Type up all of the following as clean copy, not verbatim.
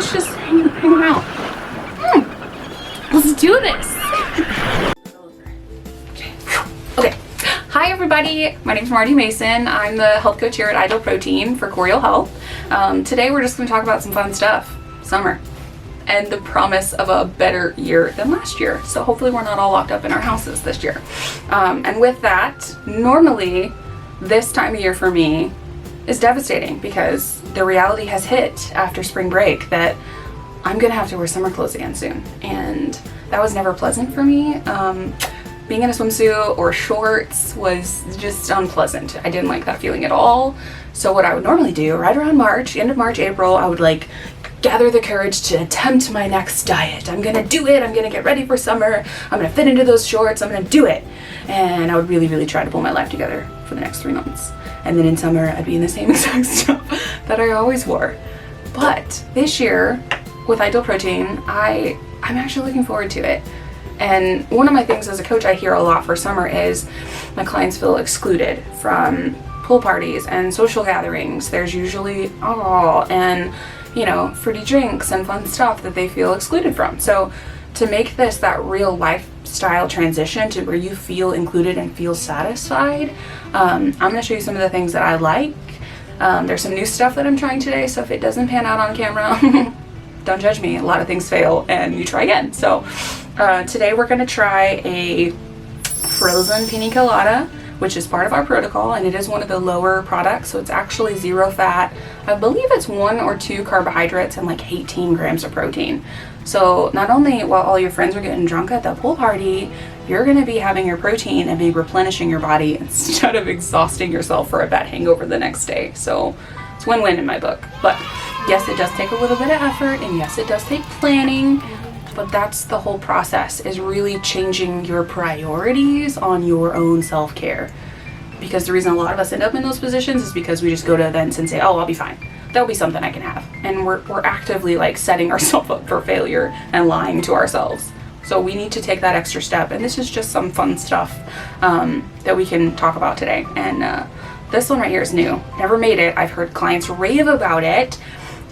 let's just hang out. Let's do this. Okay. Hi everybody, my name is Mardi Mason. I'm the health coach here at Untitled Protein for Coryell Health. Today we're just going to talk about some fun stuff. Summer. And the promise of a better year than last year. So hopefully we're not all locked up in our houses this year. And with that, normally this time of year for me is devastating because the reality has hit after spring break that I'm gonna have to wear summer clothes again soon. And that was never pleasant for me. Being in a swimsuit or shorts was just unpleasant. I didn't like that feeling at all. So what I would normally do right around March, end of March, April, I would like gather the courage to attempt my next diet. I'm gonna do it. I'm gonna get ready for summer. I'm gonna fit into those shorts. I'm gonna do it. And I would really, really try to pull my life together for the next 3 months. And then in summer, I'd be in the same exact stuff that I always wore. But this year, with Untitled Protein, I'm actually looking forward to it. And one of my things as a coach I hear a lot for summer is my clients feel excluded from pool parties and social gatherings. There's usually alcohol and, you know, fruity drinks and fun stuff that they feel excluded from. So to make this that real lifestyle transition to where you feel included and feel satisfied, I'm going to show you some of the things that I like. There's some new stuff that I'm trying today, so if it doesn't pan out on camera, don't judge me. A lot of things fail and you try again. So today we're going to try a frozen Pina Colada, which is part of our protocol, and it is one of the lower products, so it's actually 0 fat. I believe it's 1 or 2 carbohydrates and like 18 grams of protein. So not only while all your friends are getting drunk at the pool party, you're going to be having your protein and be replenishing your body instead of exhausting yourself for a bad hangover the next day. So it's win-win in my book. But yes, it does take a little bit of effort, and yes, it does take planning, but that's the whole process, is really changing your priorities on your own self-care. Because the reason a lot of us end up in those positions is because we just go to events and say, oh, I'll be fine. That'll be something I can have. And we're actively like setting ourselves up for failure and lying to ourselves. So we need to take that extra step. And this is just some fun stuff that we can talk about today. And this one right here is new. Never made it. I've heard clients rave about it.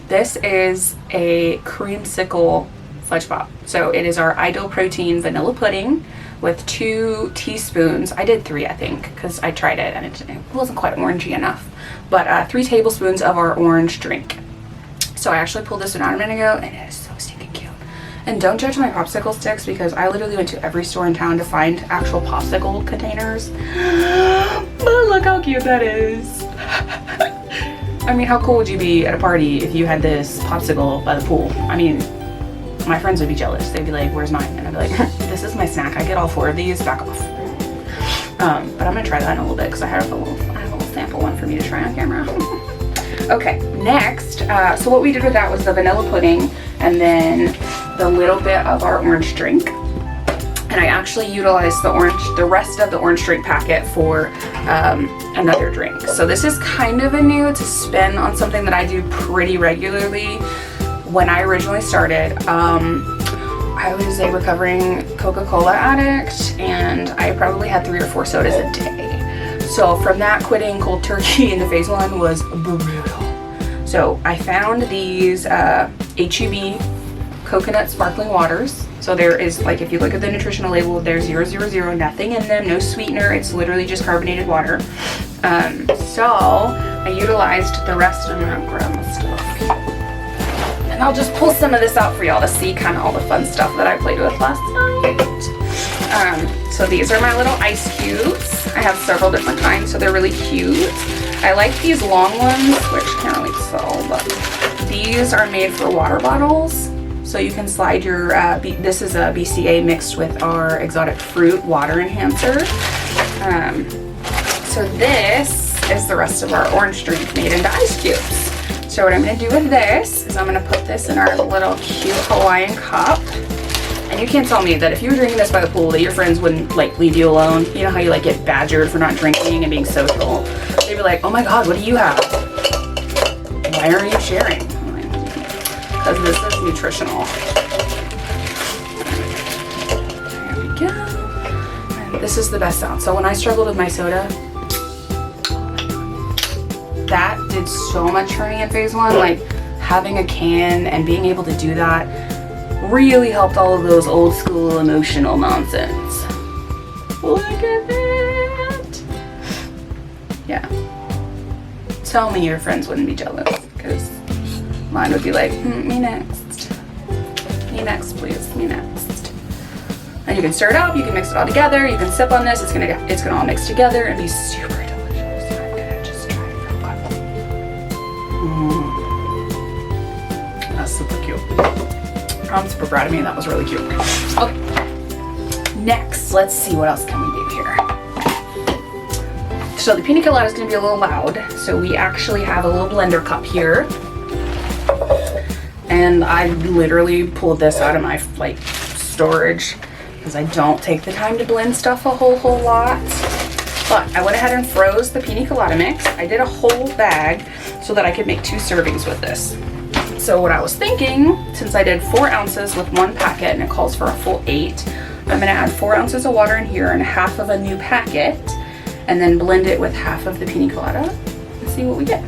This is a Creamsicle Fudge Pop. So it is our Untitled Protein vanilla pudding with 2 teaspoons. I did 3, I think, because I tried it and it wasn't quite orangey enough. But 3 tablespoons of our orange drink. So I actually pulled this one out a minute ago, and it is so stinking cute. And don't judge my popsicle sticks, because I literally went to every store in town to find actual popsicle containers. But look how cute that is. I mean, how cool would you be at a party if you had this popsicle by the pool? I mean, my friends would be jealous. They'd be like, where's mine? And I'd be like, this is my snack. I get all 4 of these, back off. But I'm gonna try that in a little bit because I have a little sample one for me to try on camera. Okay, next, so what we did with that was the vanilla pudding and then the little bit of our orange drink. And I actually utilized the rest of the orange drink packet for another drink. So this is kind of a new to spin on something that I do pretty regularly. When I originally started, I was a recovering Coca-Cola addict, and I probably had 3 or 4 sodas a day. So from that, quitting cold turkey into phase 1 was brutal. So I found these HEB coconut sparkling waters. So there is, like, if you look at the nutritional label, there's 000, nothing in them, no sweetener. It's literally just carbonated water. So I utilized the rest of my grandma stuff. And I'll just pull some of this out for y'all to see kind of all the fun stuff that I played with last night. So these are my little ice cubes. I have several different kinds, so they're really cute. I like these long ones, which I can't really tell, but these are made for water bottles. So you can slide your, this is a BCA mixed with our exotic fruit water enhancer. So this is the rest of our orange drink made into ice cubes. So what I'm going to do with this is I'm going to put this in our little cute Hawaiian cup. And you can't tell me that if you were drinking this by the pool that your friends wouldn't like leave you alone. You know how you like get badgered for not drinking and being social? They'd be like, oh my god, what do you have? Why aren't you sharing? Because this is nutritional. There we go. And this is the best sound. So when I struggled with my soda, that did so much for me in phase 1. Like having a can and being able to do that really helped all of those old school emotional nonsense. Look at that. Yeah. Tell me your friends wouldn't be jealous, because mine would be like, me next. Me next, please. Me next. And you can stir it up, you can mix it all together, you can sip on this, it's gonna all mix together and be super delicious. I'm gonna just try it real quick. That's super cute. I'm super proud of me, that was really cute. Okay. Next, let's see what else can we do here. So the pina colada is gonna be a little loud, so we actually have a little blender cup here. And I literally pulled this out of my like storage because I don't take the time to blend stuff a whole lot. But I went ahead and froze the pina colada mix. I did a whole bag so that I could make 2 servings with this. So what I was thinking, since I did 4 ounces with 1 packet and it calls for a full 8, I'm gonna add 4 ounces of water in here and half of a new packet, and then blend it with half of the pina colada and see what we get.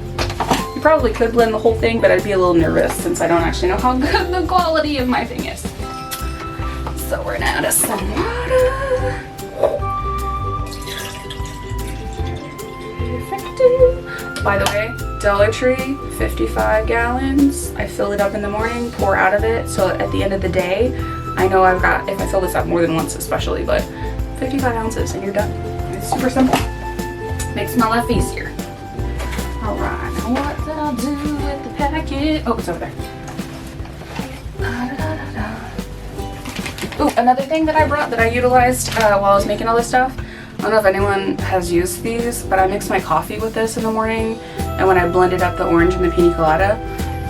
You probably could blend the whole thing, but I'd be a little nervous since I don't actually know how good the quality of my thing is. So we're gonna add some water. By the way, Dollar Tree, 55 gallons. I fill it up in the morning, pour out of it, so at the end of the day, I know I've got, if I fill this up more than once especially, but 55 ounces and you're done. It's super simple. Makes my life easier. Alright, now what did I do with the packet? Oh, it's over there. Ooh, another thing that I brought that I utilized while I was making all this stuff. I don't know if anyone has used these, but I mix my coffee with this in the morning, and when I blended up the orange and the pina colada,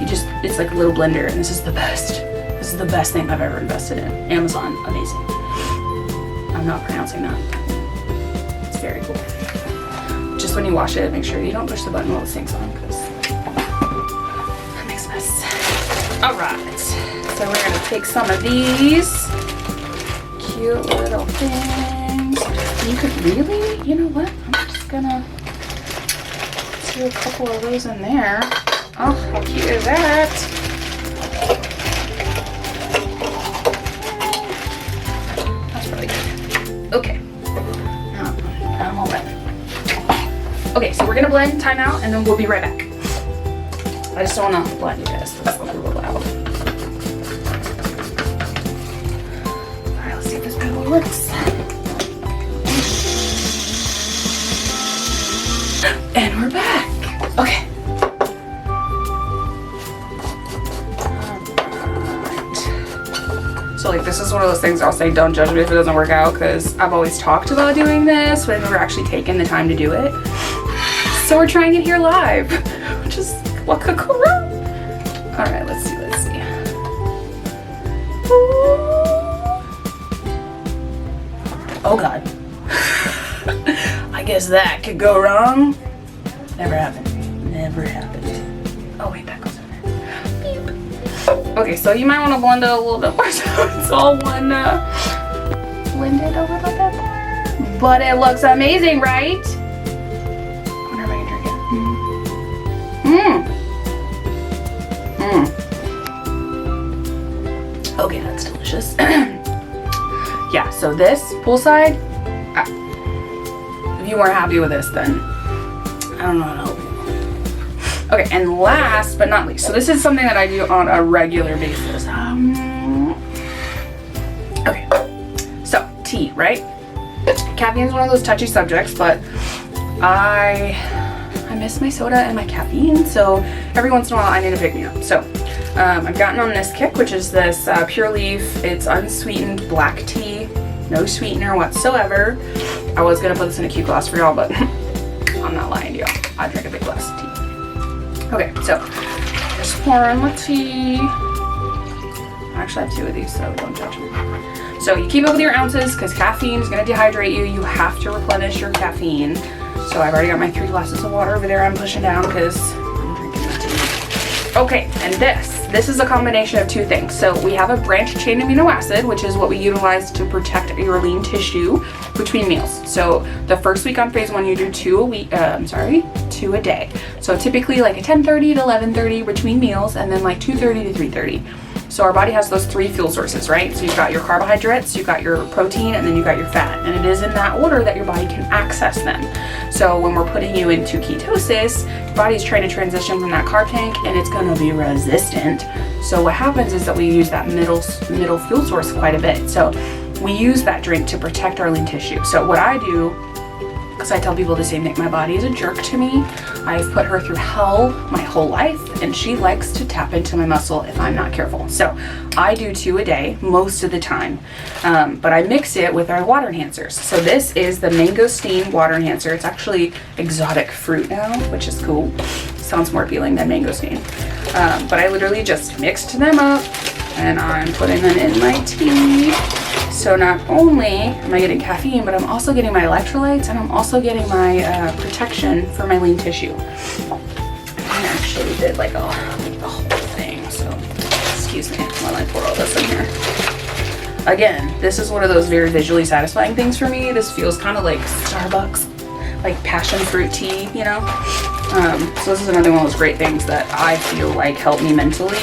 it's like a little blender, and this is the best. This is the best thing I've ever invested in. Amazon, amazing. I'm not pronouncing that. It's very cool. Just when you wash it, make sure you don't push the button while the sink's on, because that makes a mess. Alright, so we're going to take some of these cute little things. You could really, you know what? I'm just going to do a couple of those in there. Oh, how cute is that? That's really good. Okay. I'm all done. Okay, so we're gonna blend, time out, and then we'll be right back. I just don't want to blind you guys. That's a little loud. Alright, let's see if this pedal works. And we're back. Okay. Alright. So like this is one of those things I'll say, don't judge me if it doesn't work out, because I've always talked about doing this, but I've never actually taken the time to do it. So we're trying it here live, which is what could go wrong. All right, let's see. Oh God. I guess that could go wrong. Never happened. Never happened. Oh wait, that goes in there. Beep. Okay, so you might want to blend it a little bit more so it's all one, blend it a little bit more. But it looks amazing, right? Okay, that's delicious. Yeah, so this poolside, if you weren't happy with this, then I don't know how to help you. Okay, and last but not least, so this is something that I do on a regular basis. Okay, so tea, right? Caffeine is one of those touchy subjects, but I miss my soda and my caffeine, so every once in a while I need to pick me up. So I've gotten on this kick, which is this Pure Leaf. It's unsweetened black tea, no sweetener whatsoever. I was gonna put this in a cute glass for y'all, but I'm not lying to y'all. I drink a big glass of tea. Okay, so just pouring my tea. I actually have 2 of these, so don't judge me. So you keep it with your ounces, because caffeine is gonna dehydrate you. You have to replenish your caffeine. So I've already got my 3 glasses of water over there I'm pushing down because I'm drinking my tea. Okay, and this this is a combination of two things. So we have a branched chain amino acid, which is what we utilize to protect your lean tissue between meals. So the first week on phase 1, you do 2 a day. So typically like a 10:30 to 11:30 between meals, and then like 2:30 to 3:30. So our body has those 3 fuel sources, right? So you've got your carbohydrates, you've got your protein, and then you've got your fat. And it is in that order that your body can access them. So when we're putting you into ketosis, your body's trying to transition from that carb tank, and it's gonna be resistant. So what happens is that we use that middle fuel source quite a bit. So we use that drink to protect our lean tissue. So what I do, because I tell people the same thing, my body is a jerk to me. I've put her through hell my whole life, and she likes to tap into my muscle if I'm not careful. So I do 2 a day most of the time, but I mix it with our water enhancers. So this is the Mangosteen water enhancer. It's actually exotic fruit now, which is cool. Sounds more appealing than mangosteen. But I literally just mixed them up, and I'm putting them in my tea. So not only am I getting caffeine, but I'm also getting my electrolytes, and I'm also getting my protection for my lean tissue. I actually did like the whole thing, so excuse me while I pour all this in here. Again, this is one of those very visually satisfying things for me. This feels kind of like Starbucks, like passion fruit tea, you know? So this is another one of those great things that I feel like help me mentally.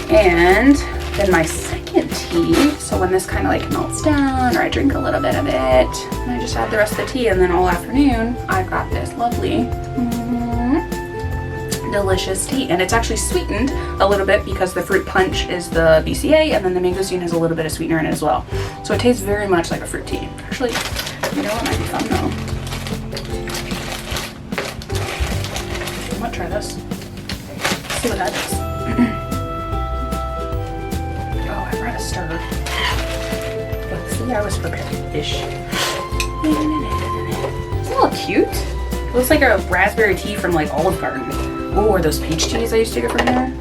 And then my second tea, so when this kind of like melts down, or I drink a little bit of it, and I just add the rest of the tea, and then all afternoon I've got this lovely delicious tea. And it's actually sweetened a little bit because the fruit punch is the BCA, and then the mangosteen has a little bit of sweetener in it as well. So it tastes very much like a fruit tea. Actually, you know what might be fun though? I might try this. See what that does. Stir. Let's see, I was prepared-ish. It's a little cute. It looks like a raspberry tea from like Olive Garden. Oh, or those peach teas I used to get from there.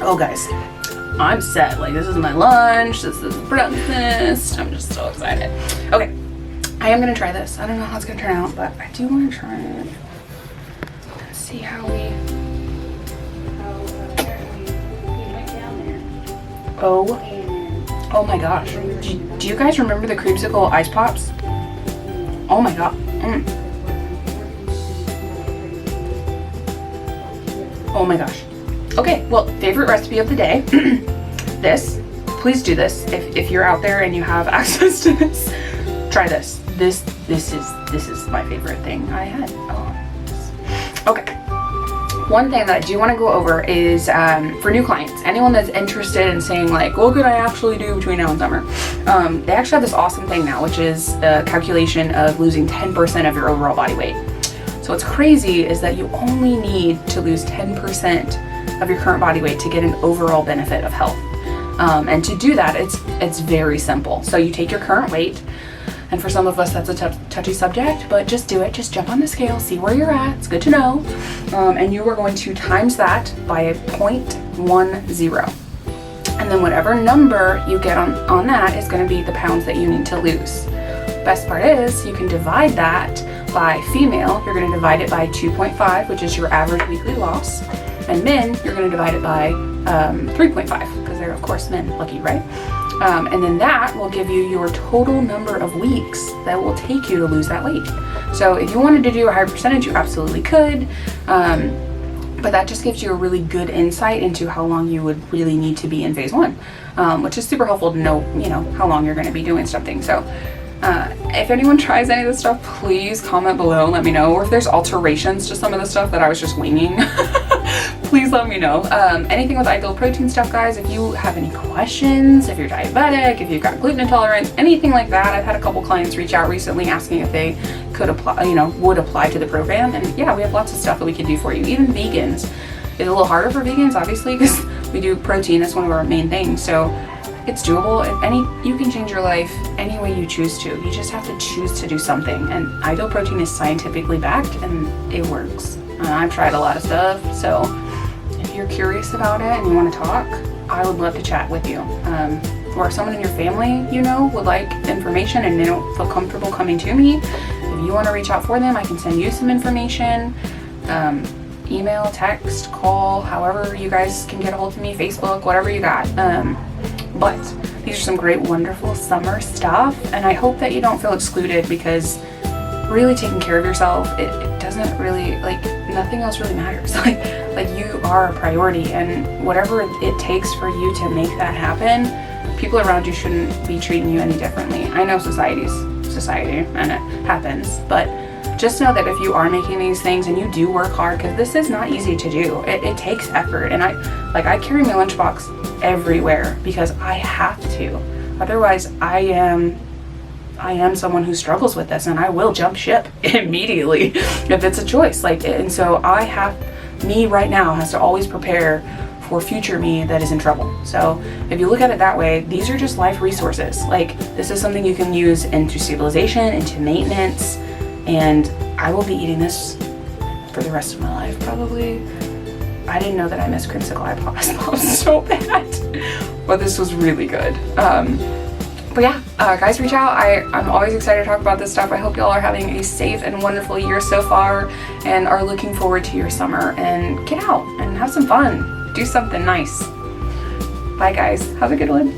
Oh, guys, I'm set. Like, this is my lunch. This is breakfast. I'm just so excited. Okay, I am gonna try this. I don't know how it's gonna turn out, but I do want to try it. Let's see how we. Oh my gosh. Do you guys remember the Creamsicle ice pops? Oh my god. Oh my gosh. Okay, well, favorite recipe of the day. This. Please do this. If you're out there and you have access to this, try this. This is my favorite thing I had. Oh. Okay. One thing that I do want to go over is for new clients, anyone that's interested in saying like, what could I actually do between now and summer? They actually have this awesome thing now, which is a calculation of losing 10% of your overall body weight. So what's crazy is that you only need to lose 10% of your current body weight to get an overall benefit of health. And to do that, it's very simple. So you take your current weight, and for some of us that's a touchy subject, but just do it. Just jump on the scale, see where you're at. It's good to know. And you are going to times that by a 0.10. And then whatever number you get on that is going to be the pounds that you need to lose. Best part is you can divide that by female. You're going to divide it by 2.5, which is your average weekly loss. And men, you're going to divide it by 3.5, because they're of course men. Lucky, right? And then that will give you your total number of weeks that will take you to lose that weight. So if you wanted to do a higher percentage, you absolutely could. But that just gives you a really good insight into how long you would really need to be in phase 1, which is super helpful to know, how long you're going to be doing something. So if anyone tries any of this stuff, please comment below and let me know. Or if there's alterations to some of the stuff that I was just winging, please let me know. Anything with ideal protein stuff, guys, if you have any questions, if you're diabetic, if you've got gluten intolerance, anything like that. I've had a couple clients reach out recently asking if they could apply, would apply to the program. And yeah, we have lots of stuff that we can do for you. Even vegans. It's a little harder for vegans, obviously, because we do protein. That's one of our main things. So it's doable. You can change your life any way you choose to. You just have to choose to do something. And ideal protein is scientifically backed, and it works. I've tried a lot of stuff, so if you're curious about it and you want to talk, I would love to chat with you. Or if someone in your family, would like information and they don't feel comfortable coming to me, if if you want to reach out for them, I can send you some information. Email, text, call, however you guys can get a hold of me, Facebook, whatever you got. But these are some great, wonderful summer stuff, and I hope that you don't feel excluded, because really taking care of yourself, it doesn't really, like, nothing else really matters. Like you are a priority, and whatever it takes for you to make that happen, people around you shouldn't be treating you any differently. I know society's society and it happens, but just know that if you are making these things and you do work hard, because this is not easy to do, it takes effort. And I carry my lunchbox everywhere because I have to. Otherwise, I am someone who struggles with this, and I will jump ship immediately if it's a choice. And so me right now has to always prepare for future me that is in trouble. So if you look at it that way, these are just life resources. Like, this is something you can use into stabilization, into maintenance, and I will be eating this for the rest of my life, probably. I didn't know that I missed Creamsicle Pop so bad, but this was really good. But yeah, guys, reach out. I'm always excited to talk about this stuff. I hope y'all are having a safe and wonderful year so far and are looking forward to your summer, and get out and have some fun. Do something nice. Bye, guys. Have a good one.